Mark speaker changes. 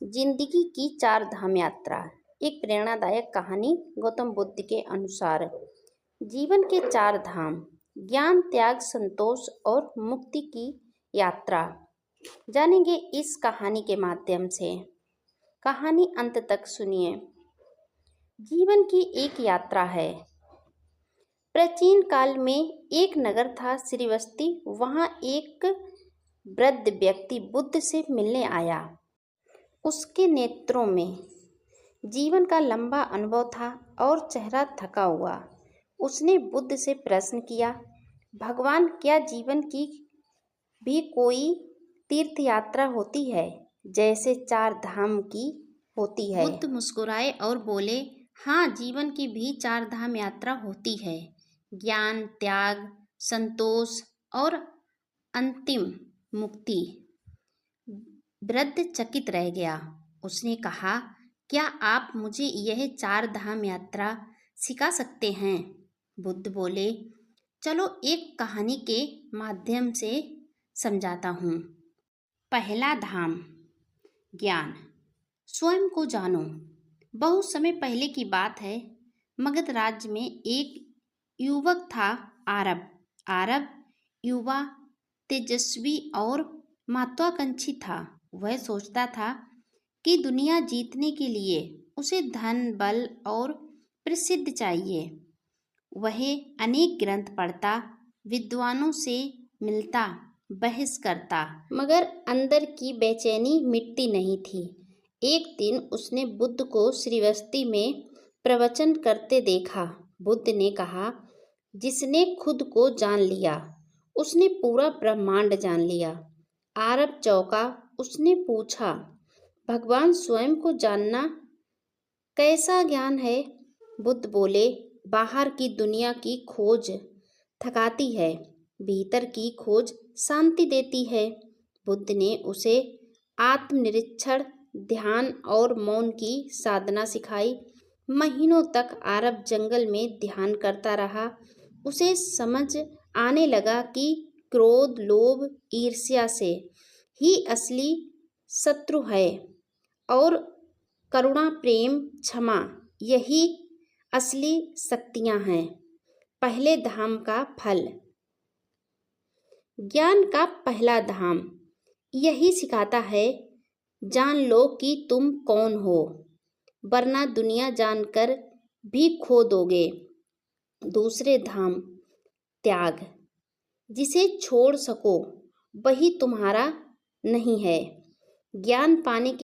Speaker 1: जिंदगी की चार धाम यात्रा। एक प्रेरणादायक कहानी गौतम बुद्ध के अनुसार जीवन के चार धाम ज्ञान, त्याग, संतोष और मुक्ति की यात्रा जानेंगे इस कहानी के माध्यम से। कहानी अंत तक सुनिए। जीवन की एक यात्रा है। प्राचीन काल में एक नगर था श्रीवस्ती। वहाँ एक वृद्ध व्यक्ति बुद्ध से मिलने आया। उसके नेत्रों में जीवन का लंबा अनुभव था और चेहरा थका हुआ। उसने बुद्ध से प्रश्न किया, भगवान, क्या जीवन की भी कोई तीर्थ यात्रा होती है जैसे चार धाम की होती है? बुद्ध मुस्कुराए और बोले, हाँ, जीवन की भी चार धाम यात्रा होती है। ज्ञान, त्याग, संतोष और अंतिम मुक्ति। वृद्ध चकित रह गया। उसने कहा, क्या आप मुझे यह चार धाम यात्रा सिखा सकते हैं? बुद्ध बोले, चलो एक कहानी के माध्यम से समझाता हूँ। पहला धाम, ज्ञान। स्वयं को जानो। बहुत समय पहले की बात है। मगध राज्य में एक युवक था, आरब युवा, तेजस्वी और महत्वाकांक्षी था। वह सोचता था कि दुनिया जीतने के लिए उसे धन, बल और प्रसिद्धि चाहिए। वह अनेक ग्रंथ पढ़ता, विद्वानों से मिलता, बहस करता, मगर अंदर की बेचैनी मिटती नहीं थी। एक दिन उसने बुद्ध को श्रीवस्ती में प्रवचन करते देखा। बुद्ध ने कहा, जिसने खुद को जान लिया उसने पूरा ब्रह्मांड जान लिया। आरब चौंका। उसने पूछा, भगवान, स्वयं को जानना कैसा ज्ञान है? बुद्ध बोले, बाहर की दुनिया की खोज थकाती है, भीतर की खोज शांति देती है। बुद्ध ने उसे आत्मनिरीक्षण, ध्यान और मौन की साधना सिखाई। महीनों तक आरब जंगल में ध्यान करता रहा। उसे समझ आने लगा कि क्रोध, लोभ, ईर्ष्या से ही असली शत्रु है और करुणा, प्रेम, क्षमा यही असली शक्तियां हैं। पहले धाम का फल। ज्ञान का पहला धाम यही सिखाता है, जान लो कि तुम कौन हो, वरना दुनिया जानकर भी खो दोगे। दूसरे धाम, त्याग। जिसे छोड़ सको वही तुम्हारा नहीं है। ज्ञान पाने के